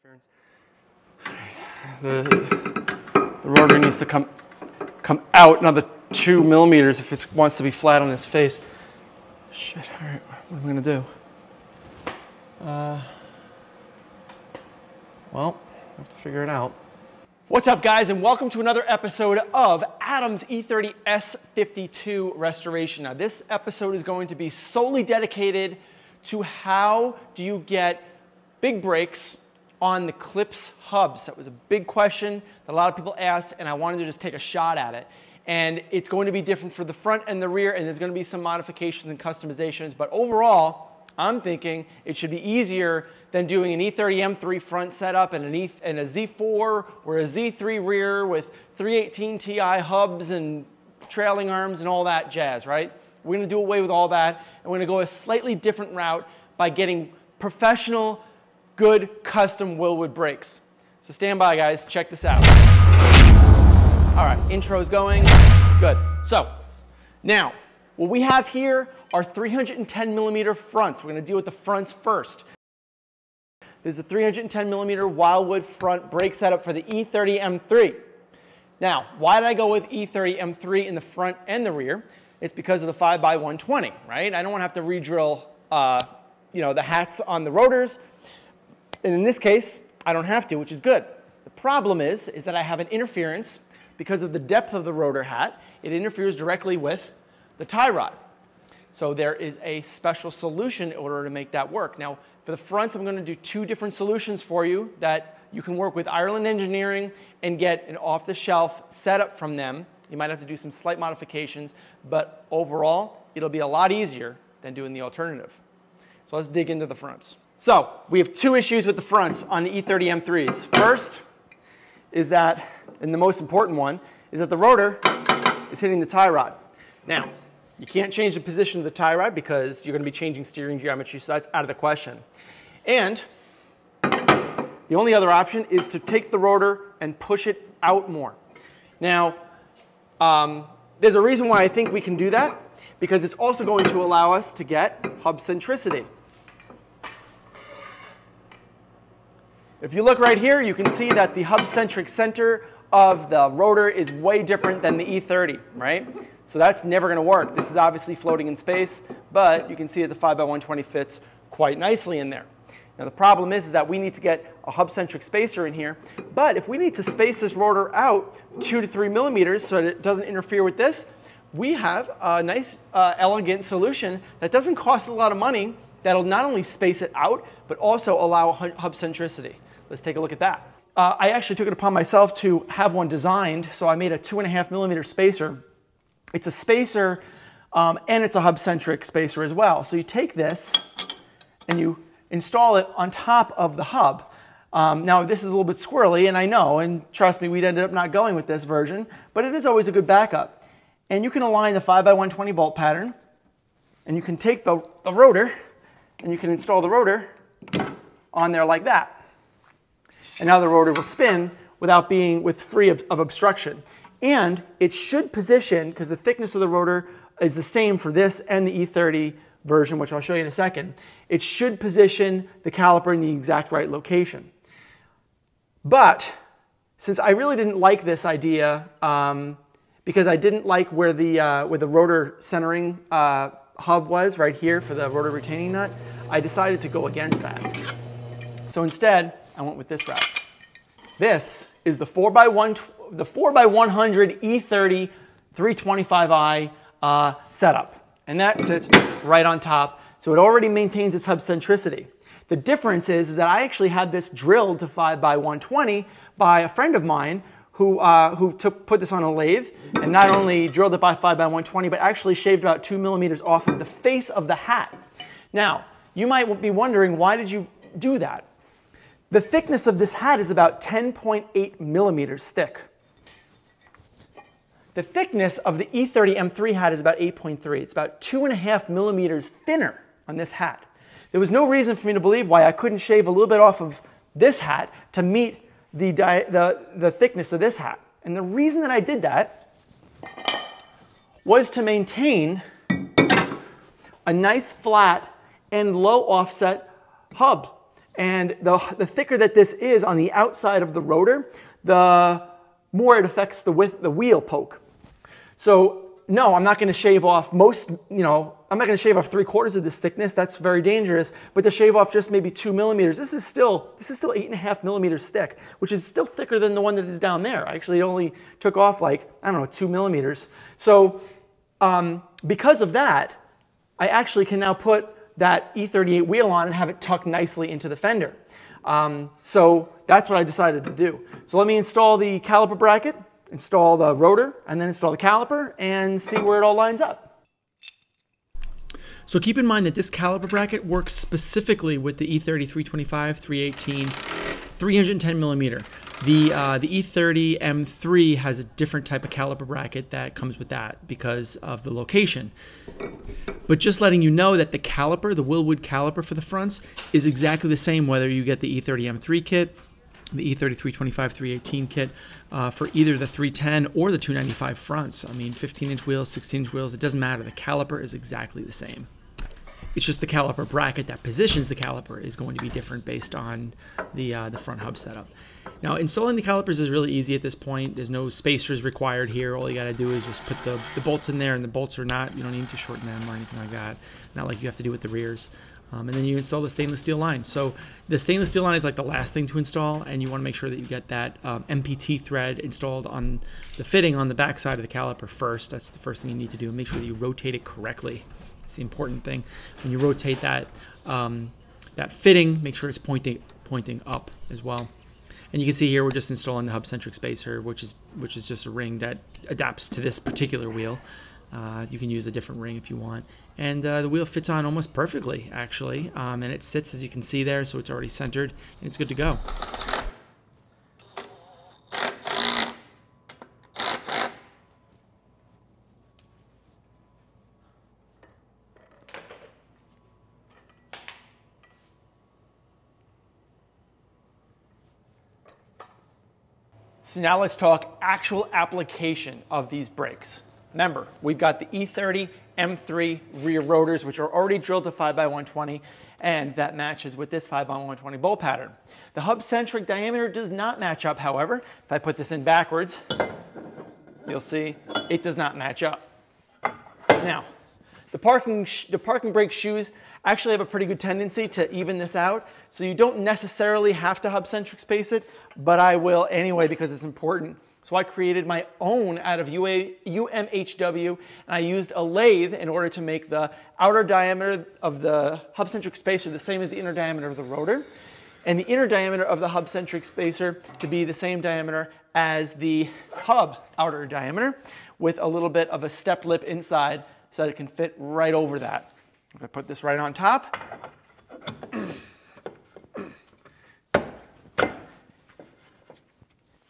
interference. The rotor needs to come out another 2 millimeters if it wants to be flat on this face. Shit, all right, what am I gonna do? Well, I have to figure it out. What's up, guys, and welcome to another episode of Adam's E30 S52 restoration. Now, this episode is going to be solely dedicated to how do you get big brakes on the Clipz hubs. That was a big question that a lot of people asked, and I wanted to just take a shot at it. And it's going to be different for the front and the rear, and there's going to be some modifications and customizations, but overall, I'm thinking it should be easier than doing an E30 M3 front setup and a Z4 or a Z3 rear with 318 Ti hubs and trailing arms and all that jazz, right? We're going to do away with all that, and we're going to go a slightly different route by getting professional, good custom Wilwood brakes. So stand by, guys. Check this out. All right, intro's going. Good. So now, what we have here are 310 millimeter fronts. We're going to deal with the fronts first. This is a 310 millimeter Wildwood front brake setup for the E30 M3. Now, why did I go with E30 M3 in the front and the rear? It's because of the 5x120, right? I don't want to have to re-drill the hats on the rotors. And in this case, I don't have to, which is good. The problem is that I have an interference because of the depth of the rotor hat. It interferes directly with the tie rod. So there is a special solution in order to make that work. Now, for the fronts, I'm going to do two different solutions for you that you can work with Ireland Engineering and get an off-the-shelf setup from them. You might have to do some slight modifications, but overall, it'll be a lot easier than doing the alternative. So let's dig into the fronts. So we have two issues with the fronts on the E30 M3s. First is that, and the most important one, is that the rotor is hitting the tie rod. Now, you can't change the position of the tie rod because you're going to be changing steering geometry, so that's out of the question. And the only other option is to take the rotor and push it out more. Now, there's a reason why I think we can do that, because it's also going to allow us to get hub centricity. If you look right here, you can see that the hub-centric center of the rotor is way different than the E30, right? So that's never going to work. This is obviously floating in space, but you can see that the 5x120 fits quite nicely in there. Now the problem is that we need to get a hub-centric spacer in here, but if we need to space this rotor out 2 to 3 millimeters so that it doesn't interfere with this, we have a nice, elegant solution that doesn't cost a lot of money that'll not only space it out, but also allow hub centricity. Let's take a look at that. I actually took it upon myself to have one designed, so I made a 2.5 millimeter spacer. It's a spacer and it's a hub-centric spacer as well. So you take this and you install it on top of the hub. Now this is a little bit squirrely, and I know, and trust me, we'd ended up not going with this version, but it is always a good backup. And you can align the 5x120 bolt pattern, and you can take the rotor, and you can install the rotor on there like that. And now the rotor will spin without being free of obstruction. And it should position, because the thickness of the rotor is the same for this and the E30 version, which I'll show you in a second, it should position the caliper in the exact right location. But since I really didn't like this idea, because I didn't like where the rotor centering hub was right here for the rotor retaining nut, I decided to go against that. So instead, I went with this route. This is the 4x100 E30 325i setup, and that sits right on top, so it already maintains its hub centricity. The difference is that I actually had this drilled to 5x120 by a friend of mine who put this on a lathe and not only drilled it by 5x120, but actually shaved about 2 millimeters off of the face of the hat. Now, you might be wondering, why did you do that? The thickness of this hat is about 10.8 millimeters thick. The thickness of the E30 M3 hat is about 8.3. It's about 2.5 millimeters thinner on this hat. There was no reason for me to believe why I couldn't shave a little bit off of this hat to meet the thickness of this hat. And the reason that I did that was to maintain a nice flat and low offset hub. And the thicker that this is on the outside of the rotor, the more it affects the width of the wheel poke. So no, I'm not going to shave off I'm not going to shave off 3/4 of this thickness. That's very dangerous. But to shave off just maybe 2 millimeters, this is still 8.5 millimeters thick, which is still thicker than the one that is down there. I actually only took off like, I don't know, 2 millimeters. So because of that, I actually can now put that E38 wheel on and have it tucked nicely into the fender. So that's what I decided to do. So let me install the caliper bracket, install the rotor, and then install the caliper and see where it all lines up. So keep in mind that this caliper bracket works specifically with the E30 325, 318, 310 millimeter. The E30 M3 has a different type of caliper bracket that comes with that because of the location. But just letting you know that the caliper, the Wilwood caliper for the fronts, is exactly the same whether you get the E30 M3 kit, the E30 325, 318 kit, for either the 310 or the 295 fronts. I mean, 15-inch wheels, 16-inch wheels, it doesn't matter. The caliper is exactly the same. It's just the caliper bracket that positions the caliper is going to be different based on the front hub setup. Now, installing the calipers is really easy at this point. There's no spacers required here. All you got to do is just put the bolts in there, and the bolts are not, you don't need to shorten them or anything like that. Not like you have to do with the rears. And then you install the stainless steel line. So the stainless steel line is like the last thing to install, and you want to make sure that you get that MPT thread installed on the fitting on the back side of the caliper first. That's the first thing you need to do. Make sure that you rotate it correctly. It's the important thing. When you rotate that that fitting, make sure it's pointing up as well. And you can see here we're just installing the Hubcentric spacer, which is just a ring that adapts to this particular wheel. You can use a different ring if you want. And the wheel fits on almost perfectly, actually. And it sits, as you can see there, so it's already centered, and it's good to go. So now let's talk actual application of these brakes. Remember, we've got the E30 M3 rear rotors, which are already drilled to 5x120, and that matches with this 5x120 bolt pattern. The Hubcentric diameter does not match up, however. If I put this in backwards, you'll see it does not match up. Now, the parking brake shoes actually have a pretty good tendency to even this out, so you don't necessarily have to Hubcentric space it, but I will anyway because it's important. So I created my own out of UMHW, and I used a lathe in order to make the outer diameter of the Hubcentric spacer the same as the inner diameter of the rotor, and the inner diameter of the Hubcentric spacer to be the same diameter as the hub outer diameter, with a little bit of a step lip inside so that it can fit right over that. If I put this right on top,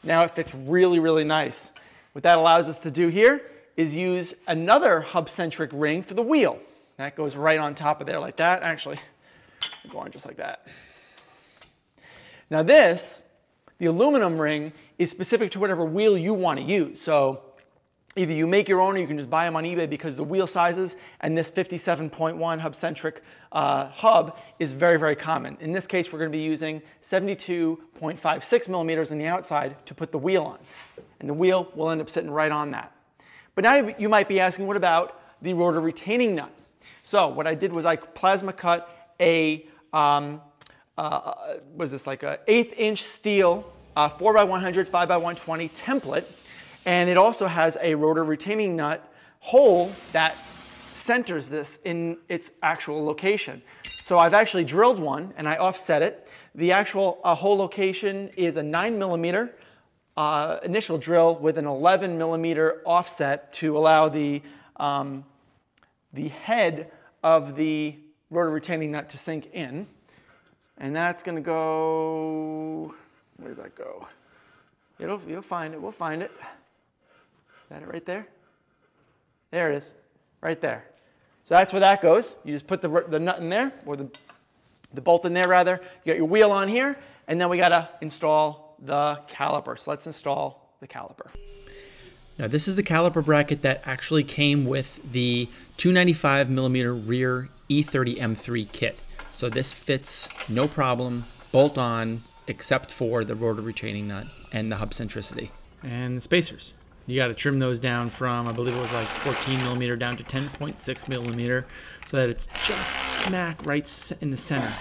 now it fits really, really nice. What that allows us to do here is use another Hubcentric ring for the wheel. That goes right on top of there like that. Actually, go on just like that. Now this, the aluminum ring, is specific to whatever wheel you want to use. So either you make your own or you can just buy them on eBay, because the wheel sizes and this 57.1 Hubcentric hub is very, very common. In this case, we're going to be using 72.56 millimeters on the outside to put the wheel on. And the wheel will end up sitting right on that. But now you might be asking, what about the rotor retaining nut? So what I did was I plasma cut a, was this like a 1/8-inch steel 4x100, 5x120 template. And it also has a rotor retaining nut hole that centers this in its actual location. So I've actually drilled one and I offset it. The actual hole location is a 9mm initial drill with an 11mm offset to allow the head of the rotor retaining nut to sink in. And that's going to go, where does that go? You'll find it, we'll find it. Is that it right there? There it is, right there. So that's where that goes. You just put the nut in there, or the bolt in there rather. You got your wheel on here, and then we got to install the caliper. So let's install the caliper. Now this is the caliper bracket that actually came with the 295mm rear E30 M3 kit. So this fits no problem bolt-on except for the rotor retaining nut and the hubcentricity. And the spacers. You got to trim those down from, I believe it was like 14 millimeter down to 10.6 millimeter so that it's just smack right in the center.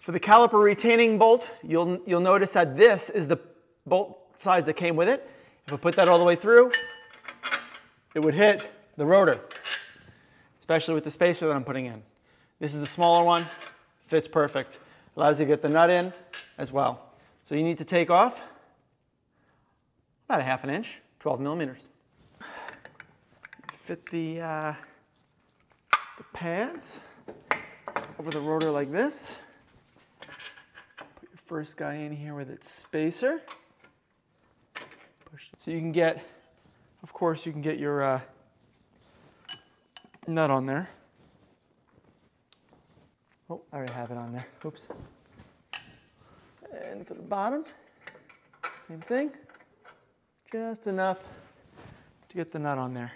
For the caliper retaining bolt, you'll notice that this is the bolt size that came with it. If I put that all the way through, it would hit the rotor, especially with the spacer that I'm putting in. This is the smaller one, fits perfect. Allows you to get the nut in as well. So you need to take off about a ½ inch, 12 millimeters. Fit the pads over the rotor like this. Put your first guy in here with its spacer. Push. So you can get, of course, you can get your nut on there. Oh, I already have it on there. Oops. And for the bottom, same thing. Just enough to get the nut on there.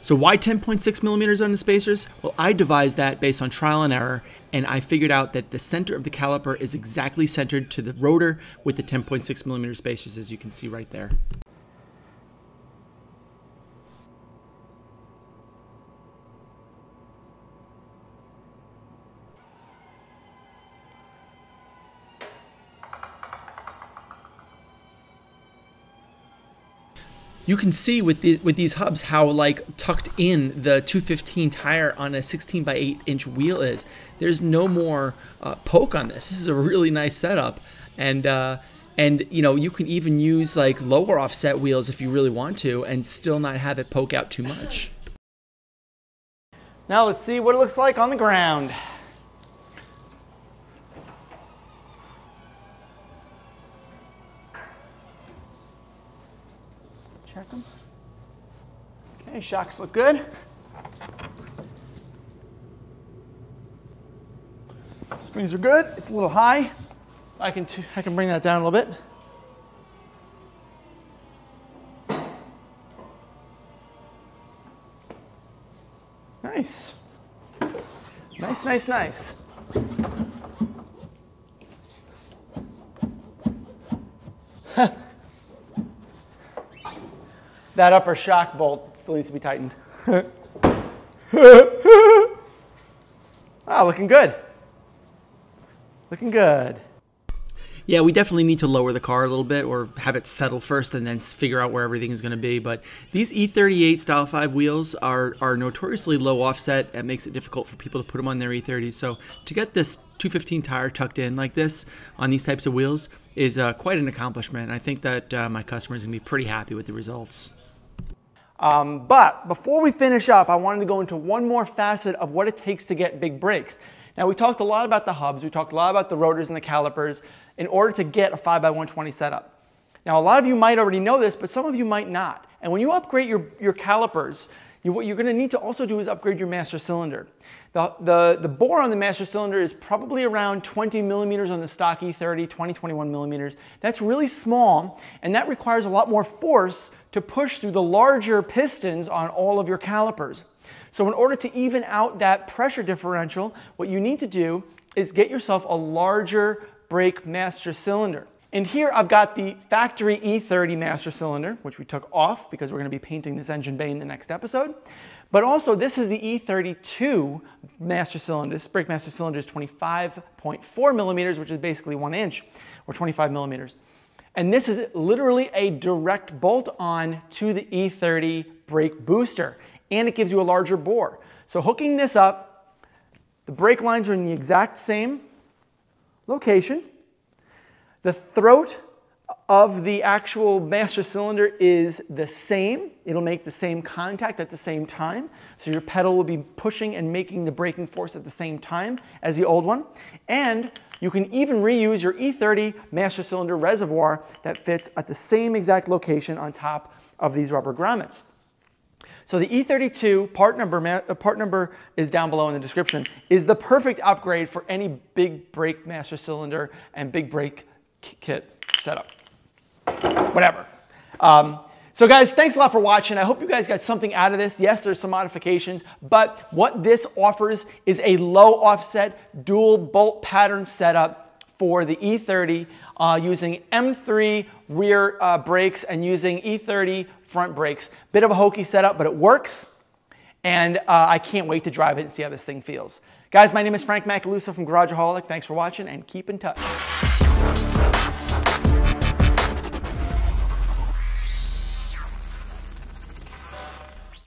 So why 10.6 millimeters on the spacers? Well, I devised that based on trial and error, and I figured out that the center of the caliper is exactly centered to the rotor with the 10.6 millimeter spacers, as you can see right there. You can see with these hubs how like tucked in the 215 tire on a 16 by 8 inch wheel is. There's no more poke on this. This is a really nice setup, and you know, you can even use like lower offset wheels if you really want to and still not have it poke out too much. Now let's see what it looks like on the ground. Check them. Okay, shocks look good. Springs are good. It's a little high. I can bring that down a little bit. Nice. Nice, nice, nice. That upper shock bolt still needs to be tightened. Ah, looking good. Looking good. Yeah, we definitely need to lower the car a little bit or have it settle first and then figure out where everything is going to be. But these E38 Style 5 wheels are notoriously low offset. It makes it difficult for people to put them on their E30s. So to get this 215 tire tucked in like this on these types of wheels is quite an accomplishment. I think that my customers are going to be pretty happy with the results. But before we finish up, I wanted to go into one more facet of what it takes to get big brakes. Now, we talked a lot about the hubs, we talked a lot about the rotors and the calipers in order to get a 5x120 setup. Now, a lot of you might already know this, but some of you might not. And when you upgrade your calipers, what you're going to need to also do is upgrade your master cylinder. The bore on the master cylinder is probably around 20 millimeters on the stock E30, 21 millimeters. That's really small, and that requires a lot more force to push through the larger pistons on all of your calipers. So in order to even out that pressure differential, what you need to do is get yourself a larger brake master cylinder. And here I've got the factory E30 master cylinder, which we took off because we're going to be painting this engine bay in the next episode. But also this is the E32 master cylinder. This brake master cylinder is 25.4 millimeters, which is basically 1 inch, or 25 millimeters. And this is literally a direct bolt-on to the E30 brake booster, and it gives you a larger bore. So hooking this up, the brake lines are in the exact same location. The throat of the actual master cylinder is the same. It'll make the same contact at the same time. So your pedal will be pushing and making the braking force at the same time as the old one. And you can even reuse your E30 master cylinder reservoir that fits at the same exact location on top of these rubber grommets. So the E32, part number is down below in the description, is the perfect upgrade for any big brake master cylinder and big brake kit setup. Whatever. So guys, thanks a lot for watching. I hope you guys got something out of this. Yes, there's some modifications, but what this offers is a low offset dual bolt pattern setup for the E30 using M3 rear brakes and using E30 front brakes. Bit of a hokey setup, but it works. And I can't wait to drive it and see how this thing feels. Guys, my name is Frank Macaluso from Garageaholic. Thanks for watching and keep in touch.